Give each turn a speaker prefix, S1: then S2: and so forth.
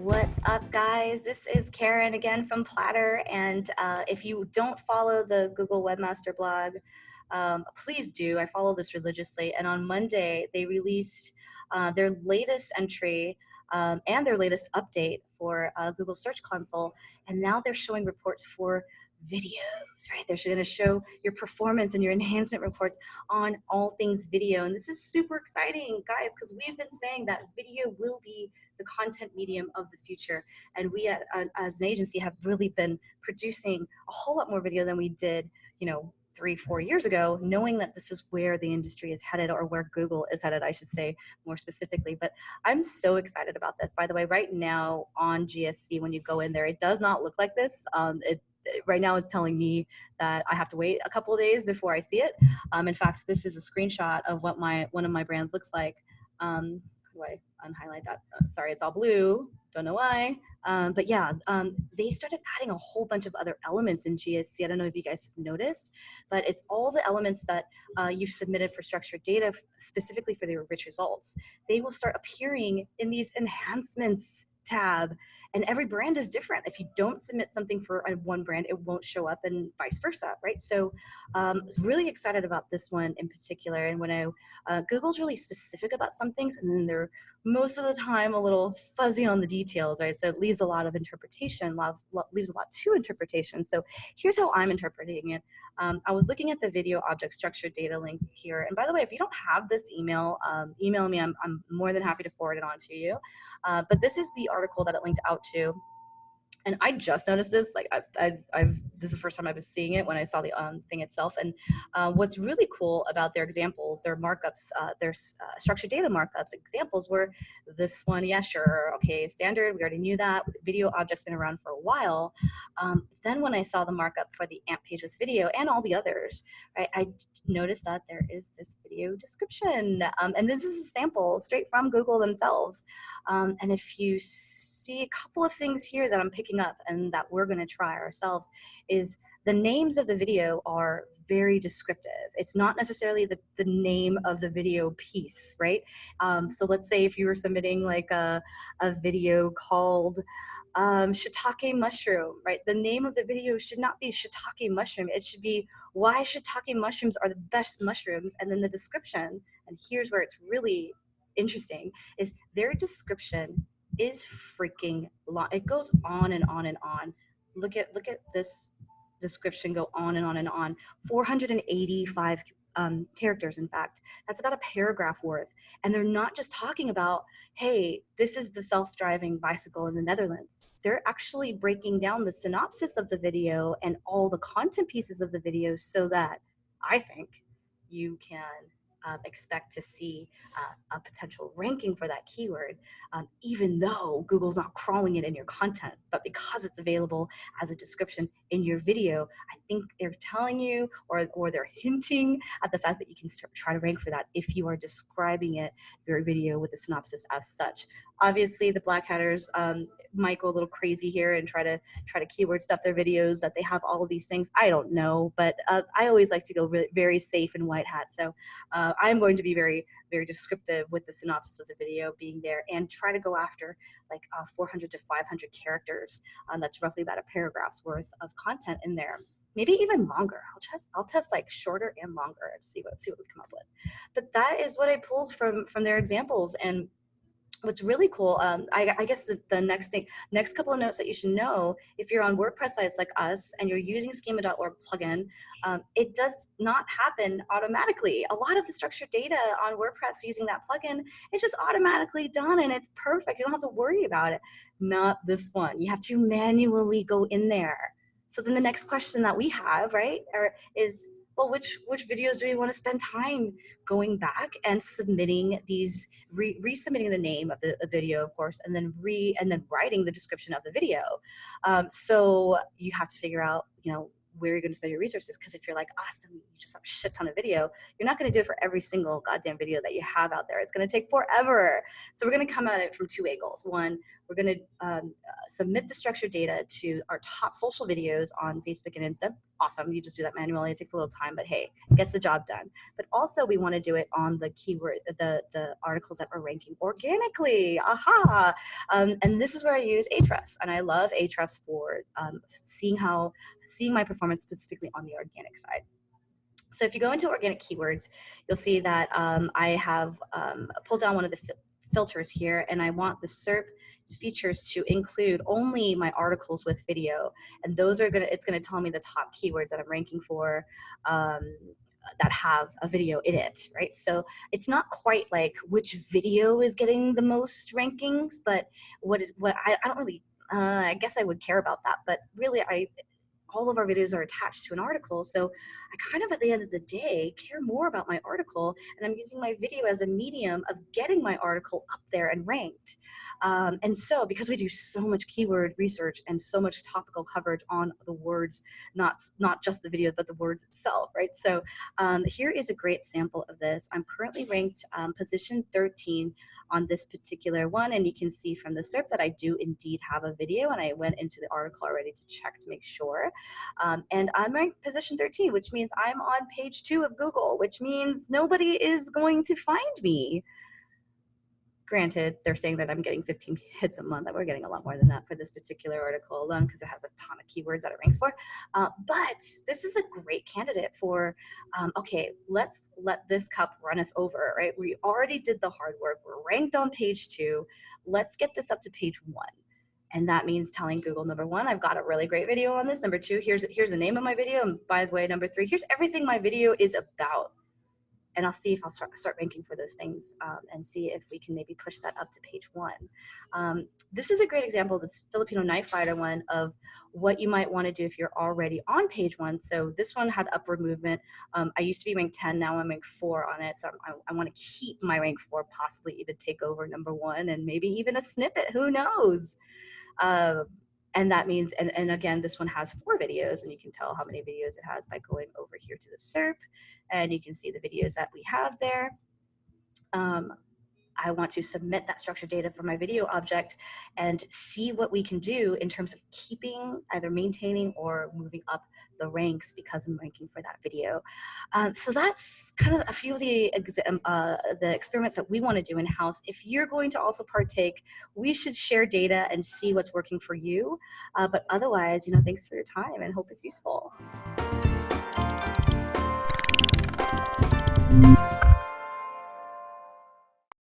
S1: What's up, guys? This is Karen again from Plattr, and if you don't follow the Google Webmaster blog, please do. I follow this religiously, and on Monday they released their latest entry and their latest update for Google Search Console, and now they're showing reports for videos, right? They're going to show your performance and your enhancement reports on all things video, and this is super exciting, guys, because we've been saying that video will be the content medium of the future, and we as an agency have really been producing a whole lot more video than we did, 3-4 years ago, knowing that this is where the industry is headed, or where Google is headed, I should say more specifically. But I'm so excited about this. By the way, right now on GSC, when you go in there, it does not look like this. Right now it's telling me that I have to wait a couple of days before I see it. In fact, this is a screenshot of what one of my brands looks like. How do I unhighlight that? Sorry, it's all blue. Don't know why. But yeah, they started adding a whole bunch of other elements in GSC. I don't know if you guys have noticed, but it's all the elements that you've submitted for structured data specifically for their rich results. They will start appearing in these enhancements tab, and every brand is different. If you don't submit something for one brand, it won't show up, and vice versa, right? So I was really excited about this one in particular. And when Google's really specific about some things, and then they're most of the time a little fuzzy on the details, right? So it leaves a lot of interpretation, leaves a lot to interpretation. So here's how I'm interpreting it. I was looking at the video object structured data link here. And by the way, if you don't have this email, email me. I'm more than happy to forward it on to you. But this is the article that it linked out to. And I just noticed this, like this is the first time I was seeing it when I saw the thing itself. And what's really cool about their examples, their markups, their structured data markups examples were this one, yeah, sure, okay, standard, we already knew that. Video object's been around for a while. Then when I saw the markup for the AMP page with video and all the others, right, I noticed that there is this video description. And this is a sample straight from Google themselves. And if you see a couple of things here that I'm picking up and that we're going to try ourselves, is the names of the video are very descriptive. It's not necessarily the name of the video piece, right? So let's say if you were submitting like a video called shiitake mushroom, right? The name of the video should not be shiitake mushroom. It should be why shiitake mushrooms are the best mushrooms. And then the description, and here's where it's really interesting, is their description is freaking long. It goes on and on and on. Look at this description go on and on and on. 485 characters, in fact. That's about a paragraph worth. And they're not just talking about, hey, this is the self-driving bicycle in the Netherlands. They're actually breaking down the synopsis of the video and all the content pieces of the video so that I think you can expect to see a potential ranking for that keyword, even though Google's not crawling it in your content, but because it's available as a description in your video, I think they're telling you, or they're hinting at the fact that you can try to rank for that if you are describing your video with a synopsis as such. Obviously, the black hatters might go a little crazy here and try to keyword stuff their videos that they have all of these things. I don't know, but I always like to go very safe in white hat. So I'm going to be very, very descriptive with the synopsis of the video being there, and try to go after like 400 to 500 characters. That's roughly about a paragraph's worth of content in there. Maybe even longer. I'll test like shorter and longer to see what we come up with. But that is what I pulled from their examples. And what's really cool, I guess the next couple of notes that you should know, if you're on WordPress sites like us and you're using schema.org plugin, it does not happen automatically. A lot of the structured data on WordPress using that plugin, it's just automatically done and it's perfect. You don't have to worry about it. Not this one. You have to manually go in there. So then the next question that we have, right, is, well, which videos do we want to spend time going back and submitting these, resubmitting the name of the video, of course, and then writing the description of the video. So you have to figure out, where you're going to spend your resources. Because if you're like, awesome, you just have a shit ton of video, you're not going to do it for every single goddamn video that you have out there. It's going to take forever. So we're going to come at it from two angles. One, We're going to submit the structured data to our top social videos on Facebook and Insta. Awesome. You just do that manually. It takes a little time, but hey, it gets the job done. But also we want to do it on the keyword, the articles that are ranking organically. Aha. And this is where I use Ahrefs, and I love Ahrefs for seeing my performance specifically on the organic side. So if you go into organic keywords, you'll see that I have pulled down one of the filters here, and I want the SERP features to include only my articles with video, and those are it's gonna tell me the top keywords that I'm ranking for that have a video in it, right? So it's not quite like which video is getting the most rankings, but I don't really, I guess I would care about that, but really all of our videos are attached to an article. So I kind of, at the end of the day, care more about my article, and I'm using my video as a medium of getting my article up there and ranked. And so because we do so much keyword research and so much topical coverage on the words, not just the video, but the words itself, right? So here is a great sample of this. I'm currently ranked position 13 on this particular one, and you can see from the SERP that I do indeed have a video, and I went into the article already to check to make sure. And I'm ranked position 13, which means I'm on page 2 of Google, which means nobody is going to find me. Granted, they're saying that I'm getting 15 hits a month, and we're getting a lot more than that for this particular article alone because it has a ton of keywords that it ranks for. But this is a great candidate for, okay, let's let this cup runneth over, right? We already did the hard work. We're ranked on page 2. Let's get this up to page 1. And that means telling Google, number 1, I've got a really great video on this. Number 2, here's the name of my video. And by the way, number 3, here's everything my video is about. And I'll see if I'll start ranking for those things and see if we can maybe push that up to page 1. This is a great example, this Filipino knife fighter one, of what you might want to do if you're already on page 1. So this one had upward movement. I used to be ranked 10, now I'm ranked 4 on it. So I want to keep my rank 4, possibly even take over number 1, and maybe even a snippet, who knows? And that means, and again, this one has 4 videos, and you can tell how many videos it has by going over here to the SERP, and you can see the videos that we have there. I want to submit that structured data for my video object and see what we can do in terms of keeping, either maintaining or moving up the ranks because I'm ranking for that video. So that's kind of a few of the experiments that we want to do in-house. If you're going to also partake, we should share data and see what's working for you. But otherwise, thanks for your time and hope it's useful.